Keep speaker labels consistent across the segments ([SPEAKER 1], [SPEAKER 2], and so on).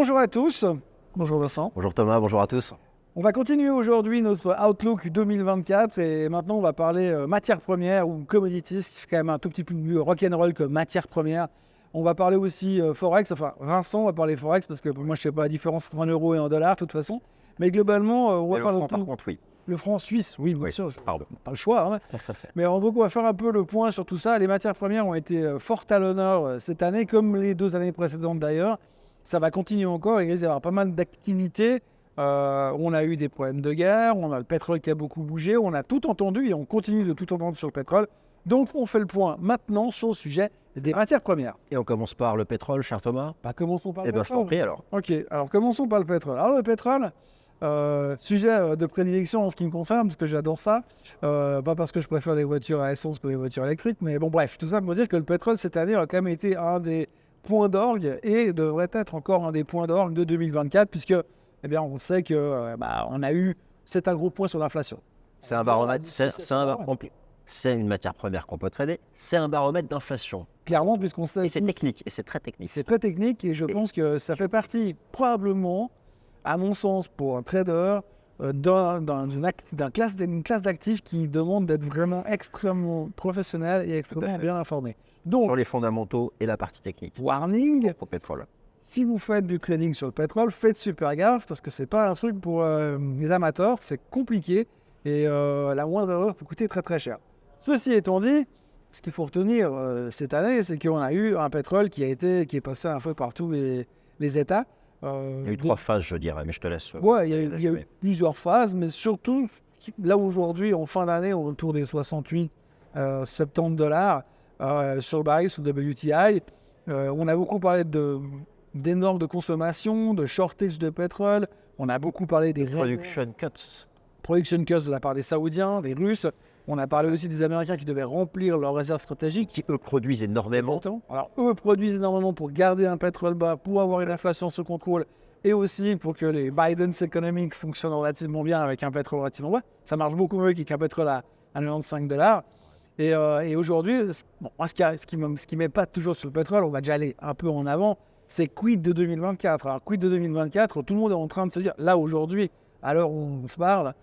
[SPEAKER 1] Bonjour à tous. Bonjour Vincent.
[SPEAKER 2] Bonjour Thomas, bonjour à tous.
[SPEAKER 1] On va continuer aujourd'hui notre Outlook 2024 et maintenant on va parler matières premières ou commodities, c'est quand même un tout petit peu plus rock'n'roll que matières premières. On va parler aussi Forex, enfin Vincent va parler Forex parce que moi je ne sais pas la différence entre un euro et un dollar de toute façon. Mais globalement, on va faire
[SPEAKER 2] le
[SPEAKER 1] le
[SPEAKER 2] franc, par
[SPEAKER 1] tour.
[SPEAKER 2] contre, oui.
[SPEAKER 1] Le franc suisse, oui, bien
[SPEAKER 2] Oui,
[SPEAKER 1] sûr,
[SPEAKER 2] pardon.
[SPEAKER 1] pas le choix. Hein. Mais en gros, on va faire un peu le point sur tout ça. Les matières premières ont été fortes à l'honneur cette année, comme les 2 années précédentes d'ailleurs. Ça va continuer encore, il risque d'y avoir pas mal d'activités. On a eu des problèmes de guerre, on a le pétrole qui a beaucoup bougé, on a tout entendu et on continue de tout entendre sur le pétrole. Donc on fait le point maintenant sur le sujet des matières premières.
[SPEAKER 2] Et on commence par le pétrole, cher Thomas.
[SPEAKER 1] Commençons par le
[SPEAKER 2] Eh bien,
[SPEAKER 1] pétrole.
[SPEAKER 2] je t'en prie alors.
[SPEAKER 1] Ok, alors commençons par le pétrole. Alors le pétrole, sujet de prédilection en ce qui me concerne, parce que j'adore ça. Pas parce que je préfère les voitures à essence que les voitures électriques, mais bon bref, tout ça pour dire que le pétrole cette année a quand même été un des points d'orgue et devrait être encore un des points d'orgue de 2024, puisque on sait que on a eu, c'est un gros point sur l'inflation.
[SPEAKER 2] C'est un baromètre, c'est une matière première qu'on peut trader, c'est un baromètre d'inflation.
[SPEAKER 1] Clairement, puisqu'on sait...
[SPEAKER 2] Et c'est technique, et c'est très technique.
[SPEAKER 1] C'est très technique et je pense que ça fait partie, probablement, à mon sens, pour un trader, d'une classe d'actifs qui demande d'être vraiment extrêmement professionnel et extrêmement bien informé. Donc,
[SPEAKER 2] sur les fondamentaux et la partie technique.
[SPEAKER 1] Warning,
[SPEAKER 2] Au pétrole.
[SPEAKER 1] si vous faites du trading sur le pétrole, faites super gaffe parce que c'est pas un truc pour les amateurs, c'est compliqué et la moindre erreur peut coûter très très cher. Ceci étant dit, ce qu'il faut retenir cette année, c'est qu'on a eu un pétrole qui est passé un peu par tous les États.
[SPEAKER 2] Il y a eu 3 phases, je dirais, mais je te laisse.
[SPEAKER 1] Ouais, il y a eu plusieurs phases, mais surtout, là aujourd'hui, en fin d'année, autour des 68, 70 dollars sur le baril, sur le WTI, on a beaucoup parlé d'énormes de consommation, de shortage de pétrole, on a beaucoup parlé des
[SPEAKER 2] Production cuts.
[SPEAKER 1] production cuts de la part des Saoudiens, des Russes. On a parlé aussi des Américains qui devaient remplir leurs réserves stratégiques.
[SPEAKER 2] Qui, eux, produisent énormément.
[SPEAKER 1] Exactement. Alors, eux produisent énormément pour garder un pétrole bas, pour avoir une inflation sous contrôle et aussi pour que les Biden's Economic fonctionnent relativement bien avec un pétrole relativement bas. Ça marche beaucoup mieux qu'un pétrole à 95 dollars. Et aujourd'hui, moi, ce qui m'épate toujours sur le pétrole, on va déjà aller un peu en avant, c'est quid de 2024. Alors, quid de 2024, tout le monde est en train de se dire, là aujourd'hui, à l'heure où on se parle,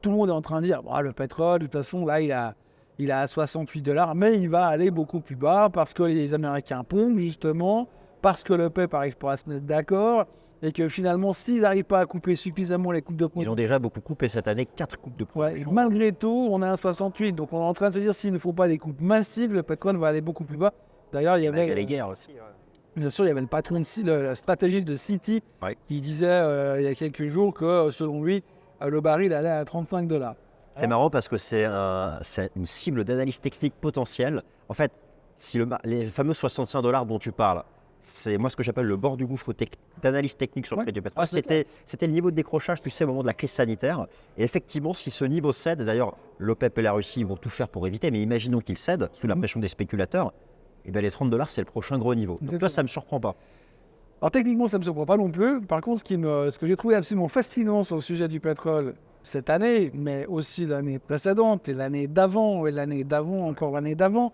[SPEAKER 1] tout le monde est en train de dire, le pétrole, de toute façon, là, il a 68 dollars, mais il va aller beaucoup plus bas parce que les Américains pompent, justement, parce que le PEP n'arrive pas à se mettre d'accord, et que finalement, s'ils n'arrivent pas à couper suffisamment les coupes de production...
[SPEAKER 2] Ils ont déjà beaucoup coupé cette année, 4 coupes de production.
[SPEAKER 1] Malgré tout, on a un 68, donc on est en train de se dire, s'il ne faut pas des coupes massives, le pétrole va aller beaucoup plus bas. D'ailleurs, il y avait...
[SPEAKER 2] les guerres aussi.
[SPEAKER 1] Bien sûr, il y avait le patron, le stratégiste de Citi, qui disait il y a quelques jours que, selon lui, le baril allait à 35 dollars.
[SPEAKER 2] C'est marrant parce que c'est une cible d'analyse technique potentielle. En fait, si les fameux 65 dollars dont tu parles, c'est moi ce que j'appelle le bord du gouffre d'analyse technique sur le prix du pétrole. C'était le niveau de décrochage, tu sais, au moment de la crise sanitaire. Et effectivement, si ce niveau cède, d'ailleurs, l'OPEP et la Russie vont tout faire pour éviter, mais imaginons qu'ils cèdent sous la pression des spéculateurs, et bien les 30 dollars, c'est le prochain gros niveau. Donc toi, ça ne me surprend pas.
[SPEAKER 1] Alors techniquement, ça ne me surprend pas non plus. Par contre, ce que j'ai trouvé absolument fascinant sur le sujet du pétrole cette année, mais aussi l'année précédente, et l'année d'avant, et l'année d'avant, encore l'année d'avant,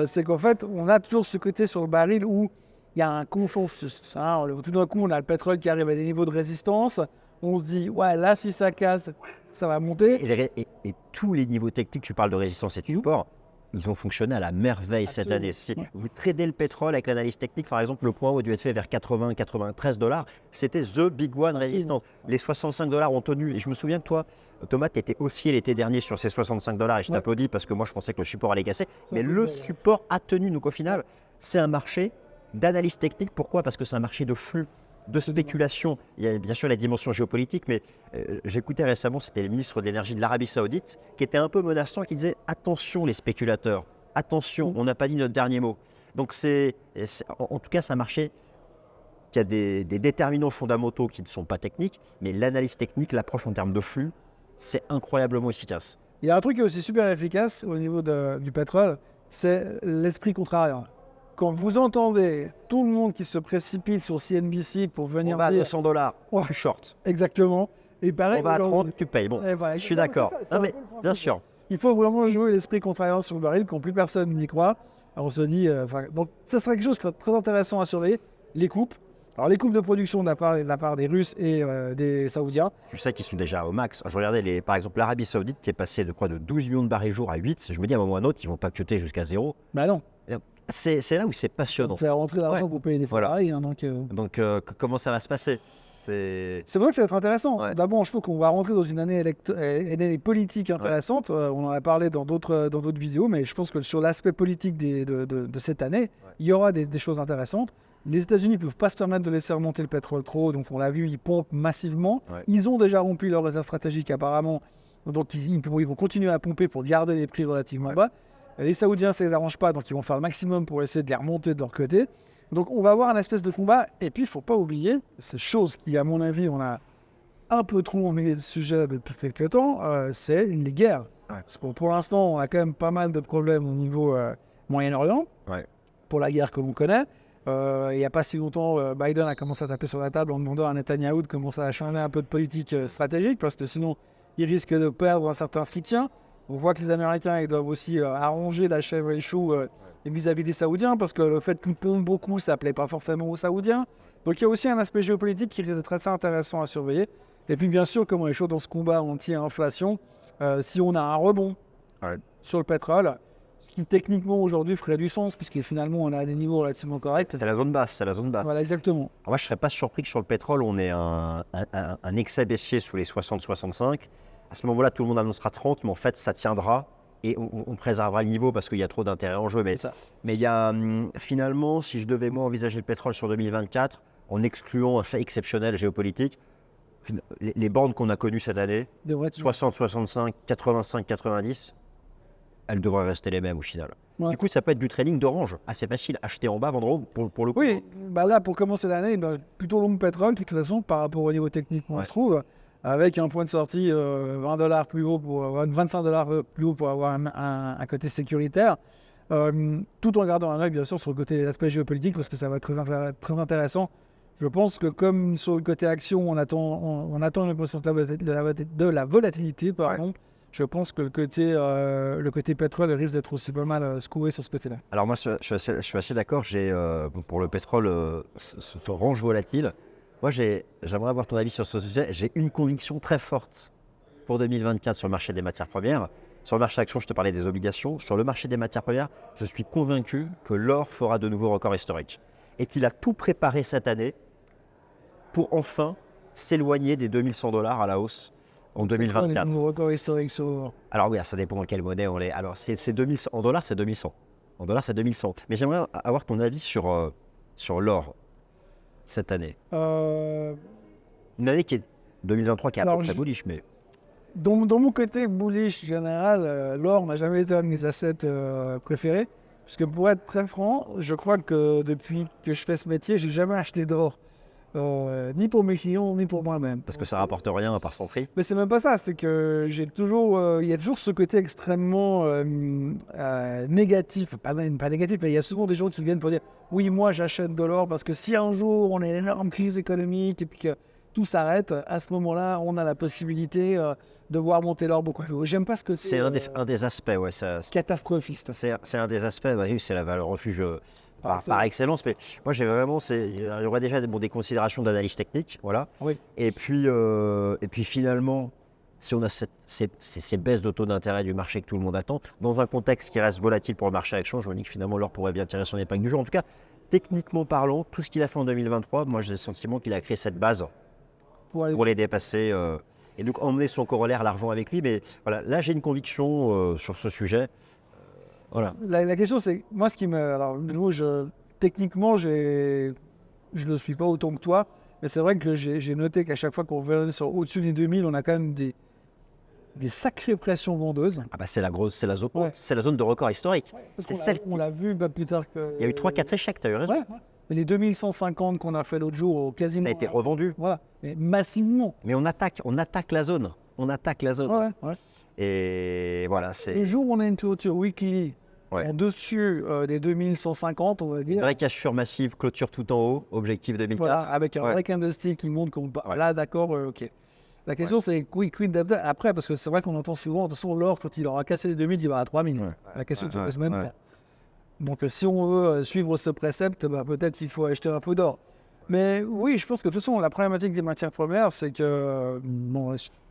[SPEAKER 1] c'est qu'en fait, on a toujours ce côté sur le baril où il y a un consensus. Tout d'un coup, on a le pétrole qui arrive à des niveaux de résistance. On se dit, ouais, là, si ça casse, ça va monter.
[SPEAKER 2] Et tous les niveaux techniques, tu parles de résistance et de support, ils ont fonctionné à la merveille cette année. Si vous tradez le pétrole avec l'analyse technique, par exemple, le point haut a dû être fait vers 80-93 dollars. C'était the big one résistance. Les 65 dollars ont tenu. Et je me souviens que toi, Thomas, tu étais haussier l'été dernier sur ces 65 dollars. Et je t'applaudis parce que moi, je pensais que le support allait casser. Mais le support a tenu. Donc au final, c'est un marché d'analyse technique. Pourquoi ? Parce que c'est un marché de flux, de spéculation. Il y a bien sûr la dimension géopolitique, mais j'écoutais récemment, c'était le ministre de l'énergie de l'Arabie Saoudite, qui était un peu menaçant, qui disait « Attention les spéculateurs, attention, on n'a pas dit notre dernier mot ». Donc en tout cas, c'est un marché qui a des déterminants fondamentaux qui ne sont pas techniques, mais l'analyse technique, l'approche en termes de flux, c'est incroyablement efficace.
[SPEAKER 1] Il y a un truc qui est aussi super efficace au niveau du pétrole, c'est l'esprit contrariant. Quand vous entendez tout le monde qui se précipite sur CNBC pour venir
[SPEAKER 2] on va
[SPEAKER 1] dire...
[SPEAKER 2] à 200 dollars, tu short.
[SPEAKER 1] Exactement. Et pareil,
[SPEAKER 2] on va à 30, tu payes. Bon, je suis d'accord. Mais bien sûr.
[SPEAKER 1] Il faut vraiment jouer l'esprit contrariant sur le baril quand plus personne n'y croit. Alors on se dit... donc ça serait quelque chose de très intéressant à surveiller. Les coupes. Alors les coupes de production de la part des Russes et des Saoudiens.
[SPEAKER 2] Tu sais qu'ils sont déjà au max. Je regardais par exemple l'Arabie Saoudite qui est passée de 12 millions de barils jour à 8. Je me dis à un moment ou à un autre, ils vont pas cuter jusqu'à 0.
[SPEAKER 1] Bah non.
[SPEAKER 2] C'est là où c'est passionnant.
[SPEAKER 1] On fait rentrer l'argent pour payer les Ferrari. Hein,
[SPEAKER 2] donc comment ça va se passer?
[SPEAKER 1] C'est vrai que ça va être intéressant. Ouais. D'abord, je trouve qu'on va rentrer dans une année politique intéressante. Ouais. On en a parlé dans d'autres vidéos, mais je pense que sur l'aspect politique de cette année, il y aura des choses intéressantes. Les États-Unis ne peuvent pas se permettre de laisser remonter le pétrole trop haut, donc on l'a vu, ils pompent massivement. Ouais. Ils ont déjà rompu leurs réserves stratégiques apparemment, donc ils vont continuer à pomper pour garder les prix relativement bas. Les Saoudiens, ça ne les arrange pas, donc ils vont faire le maximum pour essayer de les remonter de leur côté. Donc on va avoir un espèce de combat, et puis il ne faut pas oublier, c'est chose qui à mon avis on a un peu trop emmené le sujet depuis quelques temps, c'est les guerres. Ouais. Parce que pour l'instant on a quand même pas mal de problèmes au niveau Moyen-Orient, pour la guerre que l'on connaît. Il n'y a pas si longtemps, Biden a commencé à taper sur la table en demandant à Netanyahou de commencer à changer un peu de politique stratégique, parce que sinon il risque de perdre un certain soutien. On voit que les Américains ils doivent aussi arranger la chèvre et le chou vis-à-vis des Saoudiens, parce que le fait qu'ils pompent beaucoup, ça ne plaît pas forcément aux Saoudiens. Donc il y a aussi un aspect géopolitique qui risque d'être assez intéressant à surveiller. Et puis bien sûr, comme on est chaud dans ce combat anti-inflation, si on a un rebond sur le pétrole, ce qui techniquement aujourd'hui ferait du sens, puisque finalement on a des niveaux relativement corrects.
[SPEAKER 2] C'est la zone basse,
[SPEAKER 1] Voilà, exactement.
[SPEAKER 2] Alors moi je ne serais pas surpris que sur le pétrole, on ait un excès baissier sous les 60-65. À ce moment-là, tout le monde annoncera 30, mais en fait ça tiendra. Et on préservera le niveau parce qu'il y a trop d'intérêt en jeu. Mais il y a finalement, si je devais moi envisager le pétrole sur 2024, en excluant un fait exceptionnel géopolitique, les bornes qu'on a connues cette année, 60, 65, 85, 90, elles devraient rester les mêmes au final. Ouais. Du coup, ça peut être du trading d'orange, assez facile, acheter en bas, vendre en haut pour le coup.
[SPEAKER 1] Oui, là pour commencer l'année, plutôt long pétrole de toute façon par rapport au niveau technique qu'on se trouve. Avec un point de sortie $20 plus haut pour avoir $25 plus haut pour avoir un côté sécuritaire, tout en gardant un œil bien sûr sur le côté aspect géopolitique parce que ça va être très intéressant. Je pense que comme sur le côté action, on attend une augmentation de la volatilité, pardon. Je pense que le côté pétrole risque d'être aussi pas mal secoué sur ce côté-là.
[SPEAKER 2] Alors moi, je suis assez d'accord. J'ai pour le pétrole ce range volatile. Moi, j'aimerais avoir ton avis sur ce sujet. J'ai une conviction très forte pour 2024 sur le marché des matières premières. Sur le marché action, je te parlais des obligations. Sur le marché des matières premières, je suis convaincu que l'or fera de nouveaux records historiques et qu'il a tout préparé cette année pour enfin s'éloigner des $2100 à la hausse en 2024.
[SPEAKER 1] C'est nouveaux records historiques sur l'or.
[SPEAKER 2] Alors oui, ça dépend dans quelle monnaie on est. Alors c'est 2100. En dollars, c'est 2100. En dollars, c'est 2100. Mais j'aimerais avoir ton avis sur l'or. Cette année. Une année qui est 2023 qui est à peu près bullish, mais...
[SPEAKER 1] Dans mon côté bullish général, l'or n'a jamais été un de mes assets préférés. Parce que pour être très franc, je crois que depuis que je fais ce métier, j'ai jamais acheté d'or. Ni pour mes clients, ni pour moi-même.
[SPEAKER 2] Parce que ça rapporte rien à part son prix.
[SPEAKER 1] Mais c'est même pas ça, c'est que il y a toujours ce côté extrêmement négatif, pas négatif, mais il y a souvent des gens qui viennent pour dire oui, moi j'achète de l'or parce que si un jour on a une énorme crise économique et puis que tout s'arrête, à ce moment-là, on a la possibilité de voir monter l'or beaucoup plus haut. J'aime pas ce que
[SPEAKER 2] c'est un des aspects,
[SPEAKER 1] catastrophiste.
[SPEAKER 2] C'est un des aspects, c'est la valeur refuge. Par excellence, mais moi j'ai vraiment, il y aurait déjà des considérations d'analyse technique, voilà.
[SPEAKER 1] Oui.
[SPEAKER 2] Et puis finalement, si on a ces baisses de taux d'intérêt du marché que tout le monde attend, dans un contexte qui reste volatile pour le marché action, je me dis que finalement l'or pourrait bien tirer son épingle du jeu. En tout cas, techniquement parlant, tout ce qu'il a fait en 2023, moi j'ai le sentiment qu'il a créé cette base pour les dépasser et donc emmener son corollaire, l'argent avec lui. Mais voilà, là j'ai une conviction sur ce sujet. Voilà.
[SPEAKER 1] La question c'est, moi ce qui me... Alors nous, techniquement, je ne le suis pas autant que toi, mais c'est vrai que j'ai noté qu'à chaque fois qu'on revenait sur au-dessus des 2000, on a quand même des sacrées pressions vendeuses.
[SPEAKER 2] Ah bah c'est la zone de record historique.
[SPEAKER 1] Ouais, on l'a vu plus tard que...
[SPEAKER 2] Il y a eu 3-4 échecs, tu as eu raison.
[SPEAKER 1] Ouais. Mais les 2150 qu'on a fait l'autre jour, quasiment...
[SPEAKER 2] Ça a été revendu.
[SPEAKER 1] Voilà, mais massivement.
[SPEAKER 2] Mais on attaque la zone.
[SPEAKER 1] Ouais.
[SPEAKER 2] Et voilà, c'est...
[SPEAKER 1] Le jour où on a une clôture weekly en dessus des 2150, on va dire.
[SPEAKER 2] Vraie cassure massive, clôture tout en haut, objectif 2004.
[SPEAKER 1] Voilà, avec un vrai candlestick qui montre qu'on... Là, d'accord, ok. La question, c'est quid après, parce que c'est vrai qu'on entend souvent, de toute façon, l'or, quand il aura cassé les 2000, il va à 3000. La question se pose même pas. Donc, si on veut suivre ce précepte, peut-être qu'il faut acheter un peu d'or. Mais oui, je pense que de toute façon, la problématique des matières premières, c'est que...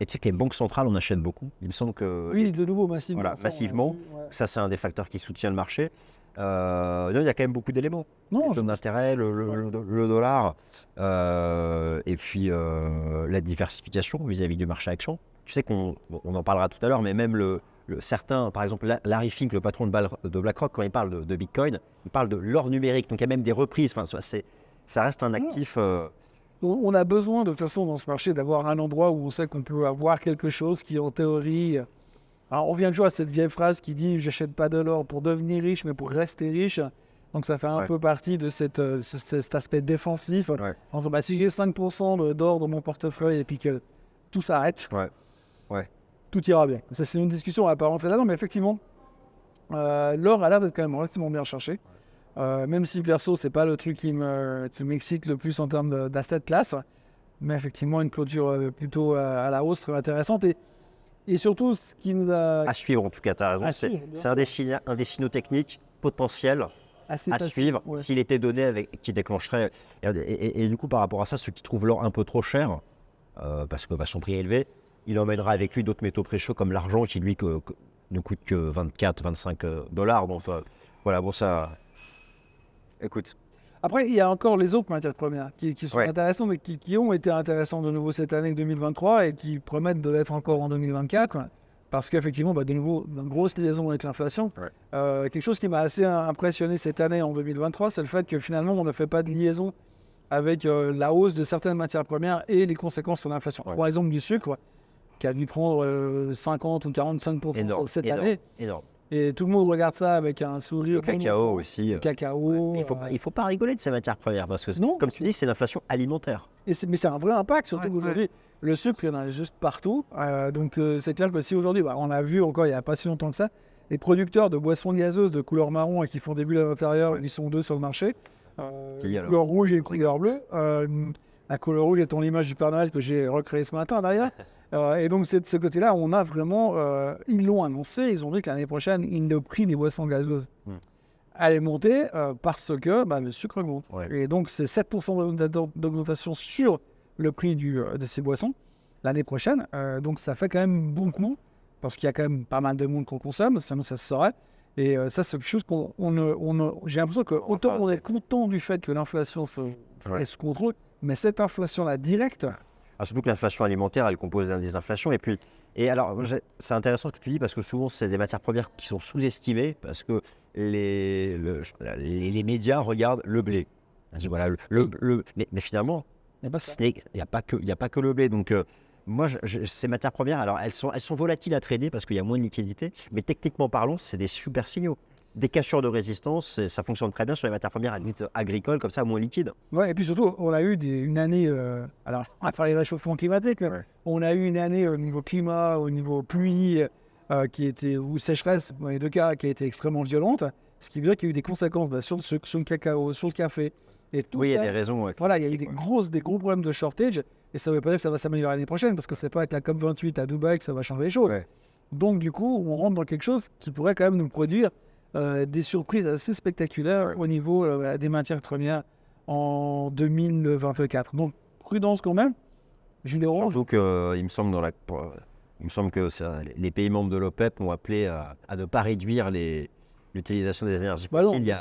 [SPEAKER 2] Et tu sais que les banques centrales en achètent beaucoup. Il me semble que...
[SPEAKER 1] Oui, de nouveau, massivement.
[SPEAKER 2] Voilà, massivement.
[SPEAKER 1] Ouais.
[SPEAKER 2] Ça, c'est un des facteurs qui soutient le marché. Non, il y a quand même beaucoup d'éléments.
[SPEAKER 1] Non,
[SPEAKER 2] Les taux d'intérêt, le dollar, et puis la diversification vis-à-vis du marché action. Tu sais qu'on en parlera tout à l'heure, mais même certains, par exemple Larry Fink, le patron de BlackRock, quand il parle de Bitcoin, il parle de l'or numérique. Donc il y a même des reprises. Enfin, ça reste un actif.
[SPEAKER 1] On a besoin de toute façon dans ce marché d'avoir un endroit où on sait qu'on peut avoir quelque chose qui en théorie... Alors on vient toujours à cette vieille phrase qui dit « j'achète pas de l'or pour devenir riche, mais pour rester riche ». Donc ça fait un peu partie de cet aspect défensif.
[SPEAKER 2] Ouais.
[SPEAKER 1] En disant, si j'ai 5% d'or dans mon portefeuille et puis que tout s'arrête, tout ira bien. Ça, c'est une discussion, on va pas rentrer là-dedans, mais effectivement, l'or a l'air d'être quand même relativement bien recherché. Même si perso, c'est pas le truc qui m'excite le plus en termes d'asset class. Mais effectivement, une clôture plutôt à la hausse serait intéressante. Et surtout, ce qui nous a...
[SPEAKER 2] À suivre, en tout cas, tu as raison. C'est un des signaux techniques potentiels à suivre s'il était donné qui déclencherait. Et du coup, par rapport à ça, ceux qui trouvent l'or un peu trop cher, parce que son prix est élevé, il emmènera avec lui d'autres métaux précieux comme l'argent qui, lui, ne coûte que 24-25 $. Donc voilà, bon, ça... Écoute.
[SPEAKER 1] Après, il y a encore les autres matières premières qui sont intéressantes, mais qui ont été intéressantes de nouveau cette année 2023 et qui promettent de l'être encore en 2024. Parce qu'effectivement, de nouveau, une grosse liaison avec l'inflation. Quelque chose qui m'a assez impressionné cette année en 2023, c'est le fait que finalement, on ne fait pas de liaison avec la hausse de certaines matières premières et les conséquences sur l'inflation. Je prends l'exemple du sucre, qui a dû prendre 50 ou 45% cette année.
[SPEAKER 2] Énorme.
[SPEAKER 1] Et tout le monde regarde ça avec un sourire.
[SPEAKER 2] Le cacao aussi.
[SPEAKER 1] Le cacao.
[SPEAKER 2] Il faut pas rigoler de ces matières premières parce que, comme tu dis, c'est l'inflation alimentaire.
[SPEAKER 1] Mais c'est un vrai impact, surtout qu'aujourd'hui, le sucre, il y en a juste partout. Donc c'est clair que si aujourd'hui, on a vu encore il n'y a pas si longtemps que ça, les producteurs de boissons gazeuses de couleur marron et qui font des bulles à l'intérieur, ils sont deux sur le marché. Couleur rouge et couleur bleue. La couleur rouge étant l'image du Père Noël que j'ai recréé ce matin derrière. Et donc, c'est de ce côté-là, on a vraiment... ils l'ont annoncé, ils ont dit que l'année prochaine, le prix des boissons gazeuses allait monter parce que le sucre monte. Et donc, c'est 7% d'augmentation sur le prix de ces boissons l'année prochaine. Donc, ça fait quand même beaucoup parce qu'il y a quand même pas mal de monde qu'on consomme, sinon ça se saurait. Et ça, c'est quelque chose j'ai l'impression que autant on est content du fait que l'inflation est sous contrôle, mais cette inflation-là directe...
[SPEAKER 2] Surtout que l'inflation alimentaire, elle compose des inflations. Et alors, c'est intéressant ce que tu dis parce que souvent, c'est des matières premières qui sont sous-estimées parce que les médias regardent le blé. Voilà, mais finalement, il n'y a pas que le blé. Donc, moi, ces matières premières, alors elles sont volatiles à trader parce qu'il y a moins de liquidité. Mais techniquement parlant, c'est des super signaux. Des cassures de résistance, ça fonctionne très bien sur les matières premières dites agricoles, comme ça, moins liquides.
[SPEAKER 1] Ouais, et puis surtout, on a eu une année, alors on va parler de réchauffement climatique, mais on a eu une année au niveau climat, au niveau pluie, ou sécheresse, dans les deux cas, qui a été extrêmement violente, ce qui veut dire qu'il y a eu des conséquences sur le sucre, sur le cacao, sur le café. Et tout
[SPEAKER 2] il y
[SPEAKER 1] ça,
[SPEAKER 2] a des raisons.
[SPEAKER 1] Voilà, il y a eu des gros problèmes de shortage, et ça ne veut pas dire que ça va s'améliorer l'année prochaine, parce que c'est pas avec la COP28 à Dubaï que ça va changer les choses. Donc du coup, on rentre dans quelque chose qui pourrait quand même nous produire des surprises assez spectaculaires au niveau des matières premières en 2024. Donc, prudence quand même. Jus d'orange.
[SPEAKER 2] Surtout qu'il me semble, que les pays membres de l'OPEP ont appelé à ne pas réduire l'utilisation des énergies fossiles.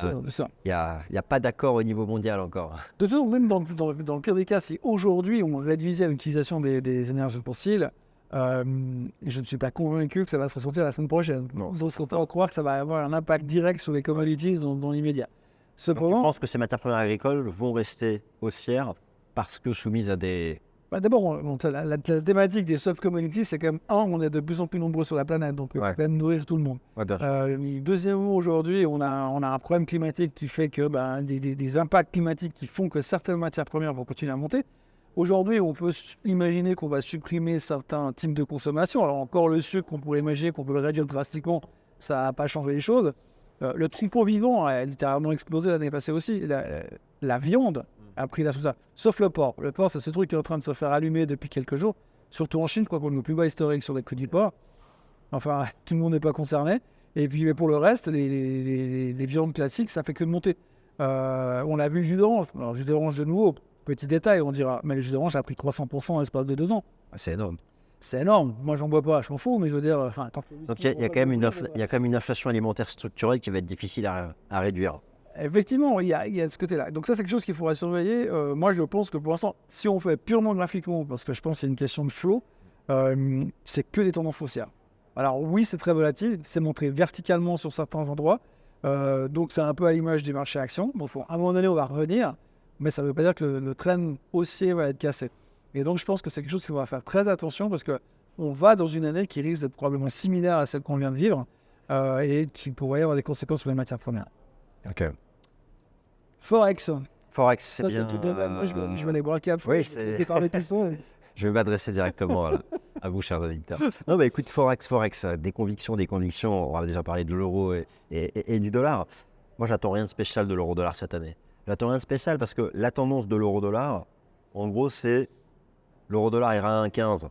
[SPEAKER 2] Il n'y a pas d'accord au niveau mondial encore.
[SPEAKER 1] De toute façon, même dans le pire des cas, si aujourd'hui on réduisait l'utilisation des énergies fossiles, je ne suis pas convaincu que ça va se ressentir la semaine prochaine. On ne se pas croire que ça va avoir un impact direct sur les commodities dans l'immédiat.
[SPEAKER 2] Cependant, tu penses que ces matières premières agricoles vont rester haussières parce que soumises à des...
[SPEAKER 1] D'abord, la thématique des soft commodities, c'est quand même, on est de plus en plus nombreux sur la planète, donc on peut quand même nourrir tout le monde. Deuxièmement, aujourd'hui, on a un problème climatique qui fait que des impacts climatiques qui font que certaines matières premières vont continuer à monter. Aujourd'hui, on peut imaginer qu'on va supprimer certains types de consommation. Alors encore le sucre, on pourrait imaginer qu'on peut le réduire drastiquement, ça n'a pas changé les choses. Le tripot vivant a littéralement explosé l'année passée aussi. La viande a pris la sous ça, sauf le porc. Le porc, c'est ce truc qui est en train de se faire allumer depuis quelques jours, surtout en Chine, quoi, qu'on est au plus bas historique sur les prix du porc. Enfin, tout le monde n'est pas concerné. Et puis, mais pour le reste, les viandes classiques, ça fait que de monter. On a vu le jus d'orange. Alors, jus d'orange de nouveau, Petit détail, on dira, mais le jus d'orange a pris 300% en l'espace de 2 ans.
[SPEAKER 2] C'est énorme.
[SPEAKER 1] C'est énorme. Moi, j'en bois pas, je m'en fous, mais je veux dire, tant que le
[SPEAKER 2] Donc
[SPEAKER 1] whisky,
[SPEAKER 2] il y a quand même une inflation alimentaire structurelle qui va être difficile à réduire.
[SPEAKER 1] Effectivement, il y a ce côté-là. Donc ça, c'est quelque chose qu'il faudra surveiller. Moi, je pense que pour l'instant, si on fait purement graphiquement, parce que je pense que c'est une question de flow, c'est que des tendances haussières. Alors oui, c'est très volatile, c'est montré verticalement sur certains endroits, donc c'est un peu à l'image des marchés actions. Donc à un moment donné, on va revenir, mais ça ne veut pas dire que le trend haussier va être cassé. Et donc je pense que c'est quelque chose qu'il faudra faire très attention, parce qu'on va dans une année qui risque d'être probablement similaire à celle qu'on vient de vivre, et qui pourrait avoir des conséquences sur les matières premières.
[SPEAKER 2] Ok.
[SPEAKER 1] Forex.
[SPEAKER 2] Forex, c'est
[SPEAKER 1] Ça,
[SPEAKER 2] bien.
[SPEAKER 1] tout de même. Moi, je vais aller braquer à fond.
[SPEAKER 2] Oui,
[SPEAKER 1] c'est par les pistons.
[SPEAKER 2] Je vais m'adresser directement à vous, chers auditeurs. Non, mais écoute, Forex, des convictions. On va déjà parler de l'euro et du dollar. Moi, j'attends rien de spécial de l'euro-dollar cette année. J'attends rien de spécial parce que la tendance de l'euro-dollar, en gros, c'est l'euro-dollar ira à 1,15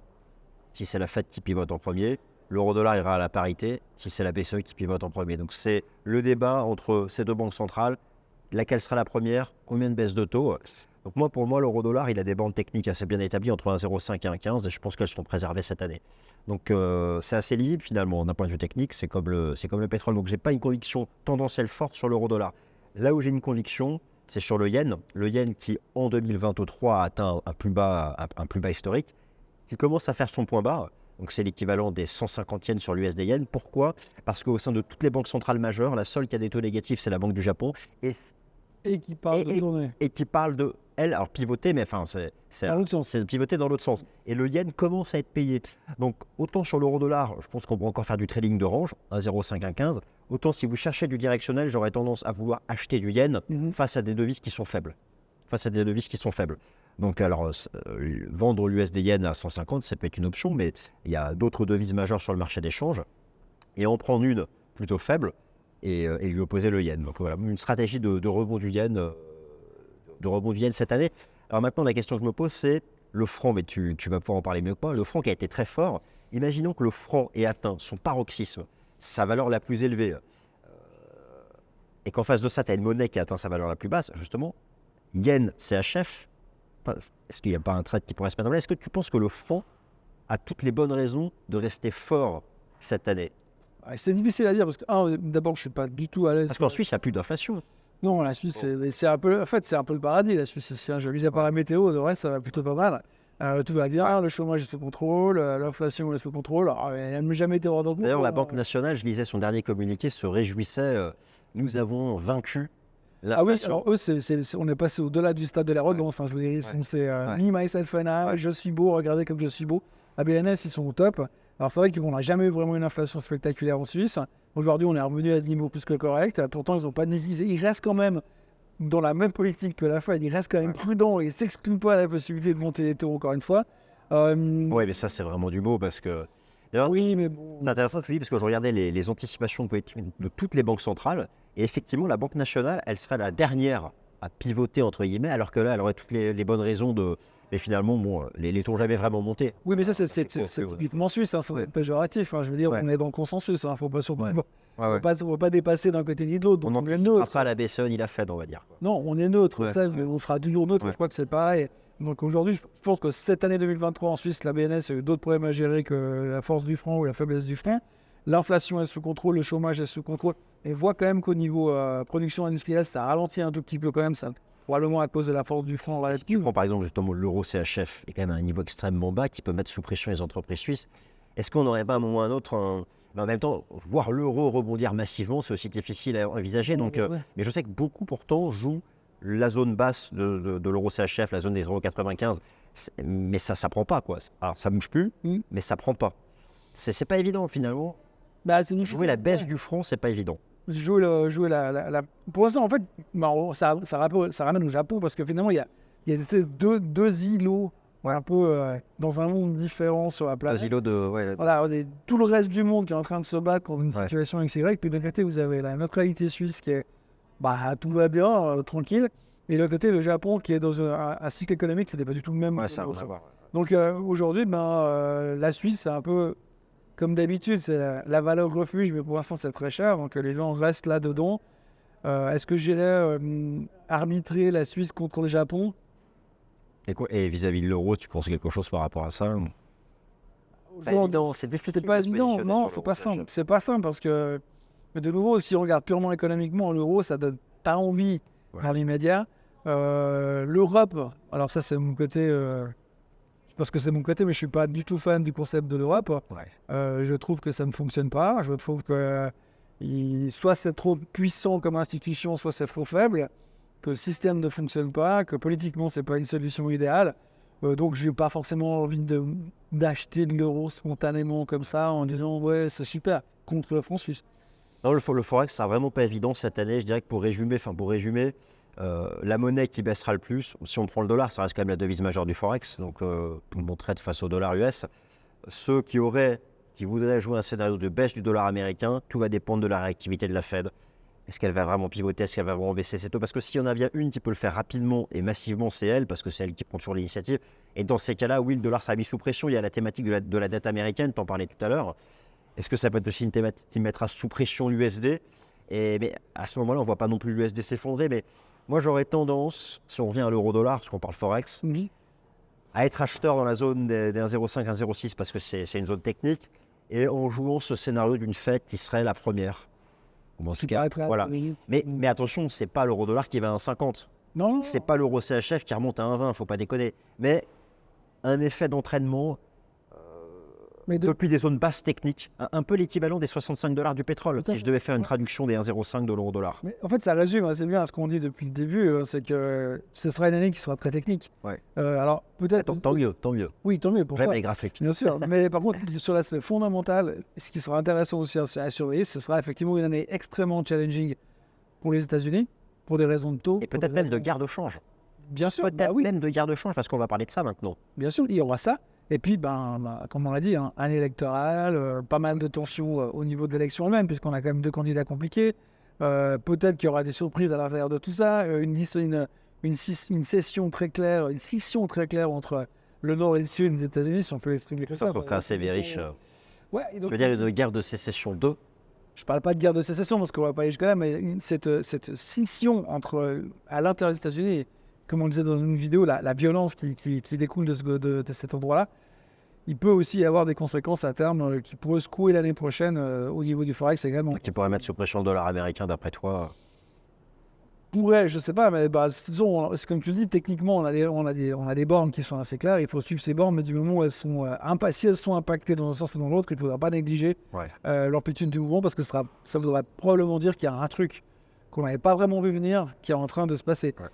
[SPEAKER 2] si c'est la Fed qui pivote en premier. L'euro-dollar ira à la parité si c'est la BCE qui pivote en premier. Donc, c'est le débat entre ces deux banques centrales. Laquelle sera la première? Combien de baisses de taux? Donc pour moi, l'euro-dollar, il a des bandes techniques assez bien établies entre 1,05 et 1,15 et je pense qu'elles seront préservées cette année. Donc c'est assez lisible finalement d'un point de vue technique, c'est comme le pétrole. Donc j'ai pas une conviction tendancielle forte sur l'euro-dollar. Là où j'ai une conviction, c'est sur le yen. Le yen qui en 2023 a atteint un plus bas historique, qui commence à faire son point bas. Donc c'est l'équivalent des 150 yens sur l'USD yen. Pourquoi? Parce qu'au sein de toutes les banques centrales majeures, la seule qui a des taux négatifs, c'est la Banque du Japon.
[SPEAKER 1] Et qui parle de tourner.
[SPEAKER 2] Et qui parle de, elle, alors pivoter, mais enfin, c'est pivoter dans l'autre sens. Et le yen commence à être payé. Donc, autant sur l'euro-dollar, je pense qu'on peut encore faire du trading de range, 1,05, 1,15. Autant si vous cherchez du directionnel, j'aurais tendance à vouloir acheter du yen face à des devises qui sont faibles. Donc, alors, vendre l'USD yen à 150, ça peut être une option, mais il y a d'autres devises majeures sur le marché d'échange. Et en prendre une plutôt faible et lui opposer le yen. Donc voilà, une stratégie de rebond du yen, cette année. Alors maintenant, la question que je me pose, c'est le franc, mais tu vas pouvoir en parler mieux que moi. Le franc qui a été très fort. Imaginons que le franc ait atteint son paroxysme, sa valeur la plus élevée, et qu'en face de ça, tu as une monnaie qui a atteint sa valeur la plus basse, justement, yen, CHF. Est-ce qu'il n'y a pas un trade qui pourrait se mettre en place? Est-ce que tu penses que le franc a toutes les bonnes raisons de rester fort cette année?
[SPEAKER 1] C'est difficile à dire parce que, d'abord, je ne suis pas du tout à l'aise.
[SPEAKER 2] Parce qu'en Suisse, il n'y a plus d'inflation.
[SPEAKER 1] Non, la Suisse, c'est un peu, en fait, c'est un peu le paradis. La Suisse, je lisais par la météo, le reste, ça va plutôt pas mal. Tout va bien, le chômage est sous contrôle, l'inflation est sous contrôle. Alors, elle n'a jamais été hors de compte.
[SPEAKER 2] D'ailleurs, la Banque nationale, je lisais son dernier communiqué, se réjouissait. Nous avons vaincu.
[SPEAKER 1] Ah oui, alors eux, on est passé au-delà du stade de l'arrogance. Je veux dire, c'est me, myself and I, je suis beau, regardez comme je suis beau. À BNS, ils sont au top. Alors c'est vrai qu'on n'a jamais eu vraiment une inflation spectaculaire en Suisse. Aujourd'hui, on est revenu à des niveaux plus que corrects. Pourtant, ils n'ont pas négligé. Ils restent quand même dans la même politique que la Fed. Ils restent quand même prudents. Ils ne s'excluent pas la possibilité de monter les taux encore une fois.
[SPEAKER 2] Oui, mais ça, c'est vraiment du beau parce que... D'ailleurs,
[SPEAKER 1] oui, mais bon...
[SPEAKER 2] C'est intéressant que tu dis parce que je regardais les anticipations de politique de toutes les banques centrales. Et effectivement, la Banque nationale, elle serait la dernière à pivoter, entre guillemets, alors que là, elle aurait toutes les bonnes raisons de... Mais finalement, bon, les taux n'ont jamais vraiment monté.
[SPEAKER 1] Oui, mais ça, c'est typiquement suisse, c'est péjoratif. Je veux dire, on est dans le consensus, il ne faut pas surtout... On ne va pas dépasser d'un côté ni de l'autre.
[SPEAKER 2] On est neutre. Pas la BCE ni la Fed, on va dire.
[SPEAKER 1] Non, on est neutre, ça, mais on sera toujours neutre. Je crois que c'est pareil. Donc aujourd'hui, je pense que cette année 2023 en Suisse, la BNS a eu d'autres problèmes à gérer que la force du franc ou la faiblesse du franc. L'inflation est sous contrôle, le chômage est sous contrôle. Et voit quand même qu'au niveau production industrielle, ça ralentit un tout petit peu quand même. Ça, probablement à cause de la force du franc.
[SPEAKER 2] Si tu prends par exemple justement l'euro CHF, est quand même à un niveau extrêmement bas qui peut mettre sous pression les entreprises suisses. Est-ce qu'on n'aurait pas à un moment ou à un autre... Mais en même temps, voir l'euro rebondir massivement, c'est aussi difficile à envisager. Donc, mais je sais que beaucoup pourtant jouent la zone basse de l'euro CHF, la zone des 0,95. Mais ça ne prend pas, quoi. Alors ça ne bouge plus, mais ça ne prend pas. C'est pas évident finalement. Jouer la baisse du franc, c'est pas évident.
[SPEAKER 1] Jouer la... Pour l'instant, en fait, ça ramène au Japon parce que finalement, il y a deux îlots un peu dans un monde différent sur la planète.
[SPEAKER 2] Deux îlots de...
[SPEAKER 1] Voilà, tout le reste du monde qui est en train de se battre contre une situation XY. Puis d'un côté, vous avez la neutralité suisse qui est tout va bien, tranquille. Et de l'autre côté, le Japon qui est dans un cycle économique qui n'est pas du tout le même. Donc aujourd'hui, la Suisse, c'est un peu... Comme d'habitude, c'est la valeur refuge, mais pour l'instant, c'est très cher. Donc, les gens restent là-dedans. Est-ce que j'irais arbitrer la Suisse contre le Japon?
[SPEAKER 2] Et vis-à-vis de l'euro, tu penses quelque chose par rapport à ça?
[SPEAKER 1] Aujourd'hui,
[SPEAKER 2] C'est difficile.
[SPEAKER 1] c'est pas
[SPEAKER 2] de se
[SPEAKER 1] évident,
[SPEAKER 2] positionner
[SPEAKER 1] non,
[SPEAKER 2] sur
[SPEAKER 1] c'est
[SPEAKER 2] l'euro,
[SPEAKER 1] pas
[SPEAKER 2] sachez.
[SPEAKER 1] simple. C'est pas simple parce que, mais de nouveau, si on regarde purement économiquement, l'euro, ça donne pas envie
[SPEAKER 2] Ouais.
[SPEAKER 1] dans l'immédiat. L'Europe, alors ça, c'est mon côté. Je pense que c'est mon côté, mais je suis pas du tout fan du concept de l'Europe.
[SPEAKER 2] Ouais.
[SPEAKER 1] Je trouve que ça ne fonctionne pas. Je trouve que soit c'est trop puissant comme institution, soit c'est trop faible, que le système ne fonctionne pas, que politiquement, c'est pas une solution idéale. Donc, j'ai pas forcément envie d'acheter de l'euro spontanément comme ça en disant ouais, c'est super contre le franc suisse.
[SPEAKER 2] Non, le Forex, ça sera vraiment pas évident cette année. Je dirais que pour résumer, la monnaie qui baissera le plus, si on prend le dollar, ça reste quand même la devise majeure du Forex. Donc, tout le monde traite face au dollar US. Ceux qui voudraient jouer un scénario de baisse du dollar américain, tout va dépendre de la réactivité de la Fed. Est-ce qu'elle va vraiment pivoter? Est-ce qu'elle va vraiment baisser ses taux? Parce que s'il y en a bien une qui peut le faire rapidement et massivement, c'est elle, parce que c'est elle qui prend toujours l'initiative. Et dans ces cas-là, oui, le dollar sera mis sous pression. Il y a la thématique de la dette américaine, tu en parlais tout à l'heure. Est-ce que ça peut être aussi une thématique qui mettra sous pression l'USD? Mais à ce moment-là, on ne voit pas non plus l'USD s'effondrer. Mais moi, j'aurais tendance, si on revient à l'euro-dollar, parce qu'on parle Forex, à être acheteur dans la zone des 1,05, 1,06 parce que c'est une zone technique, et en jouant ce scénario d'une fête qui serait la première. Bon, en tout cas, voilà. Mais attention, c'est pas l'euro-dollar qui va à 1,50.
[SPEAKER 1] Non,
[SPEAKER 2] C'est pas l'euro CHF qui remonte à 1,20, faut pas déconner. Mais un effet d'entraînement
[SPEAKER 1] mais
[SPEAKER 2] depuis des zones basses techniques, un peu l'équivalent des $65 du pétrole,
[SPEAKER 1] Tout à
[SPEAKER 2] si je devais faire une traduction des 1,05 de l'euro-dollar.
[SPEAKER 1] Mais en fait, ça résume assez bien à ce qu'on dit depuis le début, c'est que ce sera une année qui sera très technique.
[SPEAKER 2] Ouais.
[SPEAKER 1] Alors, peut-être...
[SPEAKER 2] Tant mieux, tant mieux.
[SPEAKER 1] Oui, tant mieux pour
[SPEAKER 2] J'aime
[SPEAKER 1] toi.
[SPEAKER 2] les graphiques.
[SPEAKER 1] Bien sûr, mais par contre, sur l'aspect fondamental, ce qui sera intéressant aussi à surveiller, ce sera effectivement une année extrêmement challenging pour les États-Unis, pour des raisons de taux.
[SPEAKER 2] Et
[SPEAKER 1] pour
[SPEAKER 2] peut-être
[SPEAKER 1] des
[SPEAKER 2] même de
[SPEAKER 1] raisons-
[SPEAKER 2] garde au change.
[SPEAKER 1] Bien sûr,
[SPEAKER 2] Peut-être
[SPEAKER 1] oui,
[SPEAKER 2] même de garde au change, parce qu'on va parler de ça maintenant.
[SPEAKER 1] bien sûr, il y aura ça. Et puis, comme on l'a dit, année électorale, pas mal de tensions au niveau de l'élection elle-même, puisqu'on a quand même deux candidats compliqués. Peut-être qu'il y aura des surprises à l'intérieur de tout ça. Une session très claire, une scission très claire entre le Nord et le Sud des États-Unis, si on peut l'exprimer comme ça.
[SPEAKER 2] Ça serait assez vériche.
[SPEAKER 1] Ouais, et
[SPEAKER 2] Je
[SPEAKER 1] donc,
[SPEAKER 2] veux dire, une guerre de sécession 2.
[SPEAKER 1] je parle pas de guerre de sécession parce qu'on va pas aller jusque-là, mais cette scission à l'intérieur des États-Unis, comme on le disait dans une vidéo, la violence qui découle de cet endroit-là, il peut aussi y avoir des conséquences à terme qui pourraient secouer l'année prochaine au niveau du Forex également.
[SPEAKER 2] Qui pourrait mettre sous pression le dollar américain, d'après toi.
[SPEAKER 1] Pourrait, je sais pas, mais disons, comme tu le dis, techniquement, on a des bornes qui sont assez claires. Il faut suivre ces bornes, mais du moment où elles sont si elles sont impactées dans un sens ou dans l'autre, il ne faudra pas négliger
[SPEAKER 2] Ouais.
[SPEAKER 1] l'amplitude du mouvement parce que ça voudra probablement dire qu'il y a un truc qu'on n'avait pas vraiment vu venir qui est en train de se passer.
[SPEAKER 2] Ouais.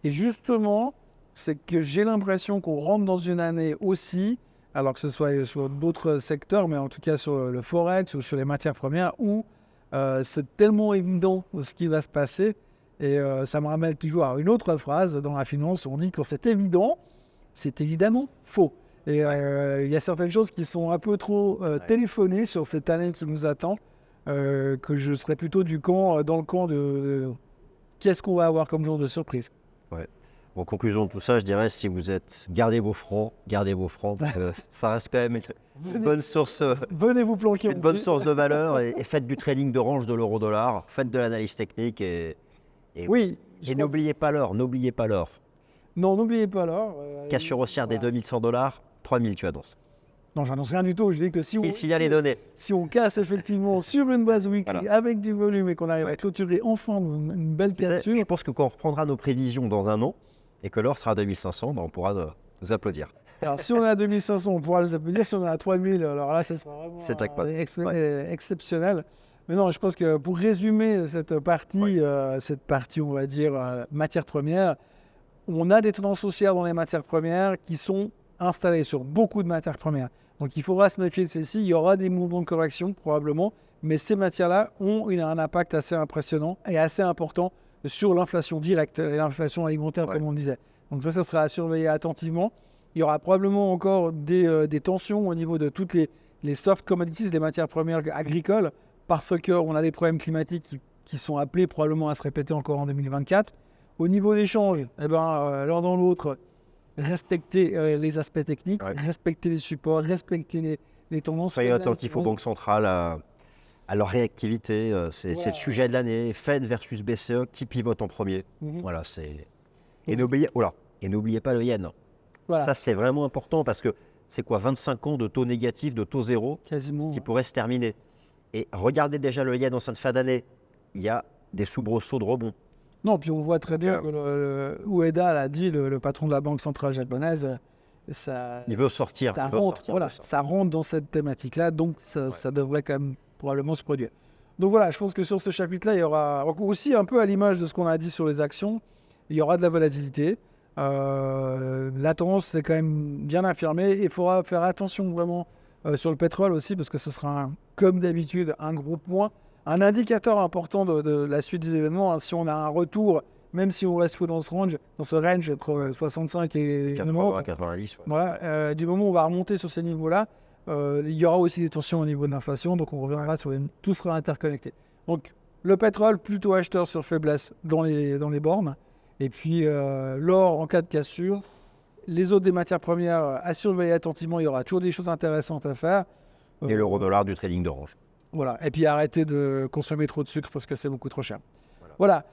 [SPEAKER 1] Et justement, c'est que j'ai l'impression qu'on rentre dans une année aussi, alors que ce soit sur d'autres secteurs, mais en tout cas sur le Forex ou sur les matières premières, où c'est tellement évident ce qui va se passer. Et ça me ramène toujours à une autre phrase dans la finance, on dit que quand c'est évident, c'est évidemment faux. Et il y a certaines choses qui sont un peu trop téléphonées sur cette année qui nous attend, que je serais plutôt dans le camp de qu'est-ce qu'on va avoir comme jour de surprise.
[SPEAKER 2] En conclusion de tout ça, je dirais, si vous êtes, gardez vos francs, parce que ça reste quand même une bonne source,
[SPEAKER 1] Venez vous planquer
[SPEAKER 2] une bonne
[SPEAKER 1] dessus.
[SPEAKER 2] source de valeur, et faites du trading de range de l'euro-dollar, faites de l'analyse technique, et
[SPEAKER 1] Oui.
[SPEAKER 2] et n'oubliez pas l'or,
[SPEAKER 1] Non, n'oubliez pas l'or.
[SPEAKER 2] Cassure haussière des
[SPEAKER 1] voilà.
[SPEAKER 2] $2100, 3000 tu annonces.
[SPEAKER 1] Non, j'annonce rien du tout. Je dis que
[SPEAKER 2] Si le signal est donné.
[SPEAKER 1] si on casse effectivement sur une base weekly
[SPEAKER 2] Voilà.
[SPEAKER 1] avec du volume et qu'on arrive à
[SPEAKER 2] Ouais.
[SPEAKER 1] clôturer enfin une belle
[SPEAKER 2] Je
[SPEAKER 1] cassure,
[SPEAKER 2] pense que quand on reprendra nos prévisions dans un an, et que l'or sera à 2500, on pourra nous applaudir.
[SPEAKER 1] alors si on est à 2500, on pourra les applaudir. Si on est à 3000, alors là, ça sera vraiment
[SPEAKER 2] C'est jackpot.
[SPEAKER 1] exceptionnel. Mais non, je pense que pour résumer cette partie, on va dire, matières premières, on a des tendances haussières dans les matières premières qui sont installées sur beaucoup de matières premières. Donc il faudra se méfier de celles-ci. Il y aura des mouvements de correction probablement, mais ces matières-là ont un impact assez impressionnant et assez important sur l'inflation directe et l'inflation alimentaire,
[SPEAKER 2] Ouais.
[SPEAKER 1] comme on le disait. Donc ça sera à surveiller attentivement. Il y aura probablement encore des tensions au niveau de toutes les soft commodities, les matières premières agricoles, parce qu'on a des problèmes climatiques qui sont appelés probablement à se répéter encore en 2024. Au niveau des changes, l'un dans l'autre, respecter les aspects techniques,
[SPEAKER 2] Ouais.
[SPEAKER 1] respecter les supports, respecter les tendances.
[SPEAKER 2] Soyez
[SPEAKER 1] faites
[SPEAKER 2] attentifs aux
[SPEAKER 1] attention.
[SPEAKER 2] banques centrales, à leur réactivité. C'est
[SPEAKER 1] Ouais.
[SPEAKER 2] le sujet de l'année. Fed versus BCE, qui pivote en premier.
[SPEAKER 1] Mhm.
[SPEAKER 2] Voilà, c'est. Et n'oubliez pas le yen.
[SPEAKER 1] Voilà.
[SPEAKER 2] Ça, c'est vraiment important parce que c'est quoi, 25 ans de taux négatif, de taux zéro
[SPEAKER 1] Quasiment.
[SPEAKER 2] qui pourrait se terminer. Et regardez déjà le yen en cette fin d'année. Il y a des soubresauts de rebond.
[SPEAKER 1] Non, puis on voit très bien que Ueda l'a dit, le patron de la Banque centrale japonaise, ça,
[SPEAKER 2] Il veut sortir.
[SPEAKER 1] ça
[SPEAKER 2] il veut
[SPEAKER 1] rentre,
[SPEAKER 2] sortir
[SPEAKER 1] voilà,
[SPEAKER 2] de ça.
[SPEAKER 1] ça rentre dans cette thématique-là, donc ça devrait quand même probablement se produire. Donc voilà, je pense que sur ce chapitre-là, il y aura aussi un peu à l'image de ce qu'on a dit sur les actions, il y aura de la volatilité. La tendance c'est quand même bien affirmée. Il faudra faire attention vraiment sur le pétrole aussi, parce que ce sera, comme d'habitude, un gros point, un indicateur important de la suite des événements. Hein. Si on a un retour, même si on reste dans ce range entre 65 et
[SPEAKER 2] 80, 90. Ouais.
[SPEAKER 1] voilà, du moment où on va remonter sur ces niveaux-là, il y aura aussi des tensions au niveau de l'inflation, donc on reviendra sur tout sera interconnecté. Donc le pétrole, plutôt acheteur sur faiblesse dans les bornes, et puis l'or en cas de cassure. Les autres des matières premières à surveiller attentivement, il y aura toujours des choses intéressantes à faire.
[SPEAKER 2] Et l'euro-dollar du trading d'orange.
[SPEAKER 1] Voilà, et puis arrêter de consommer trop de sucre parce que c'est beaucoup trop cher. Voilà.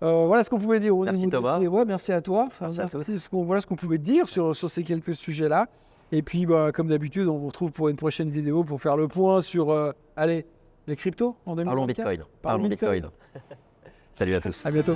[SPEAKER 1] Voilà ce qu'on pouvait dire au
[SPEAKER 2] Merci
[SPEAKER 1] niveau
[SPEAKER 2] Thomas.
[SPEAKER 1] Ouais, merci à toi.
[SPEAKER 2] Merci à tous.
[SPEAKER 1] Voilà ce qu'on pouvait dire sur ces quelques sujets-là. Et puis, comme d'habitude, on vous retrouve pour une prochaine vidéo pour faire le point sur les cryptos en 2024.
[SPEAKER 2] Parlons Bitcoin. Parlons Bitcoin. Salut à tous.
[SPEAKER 1] À bientôt.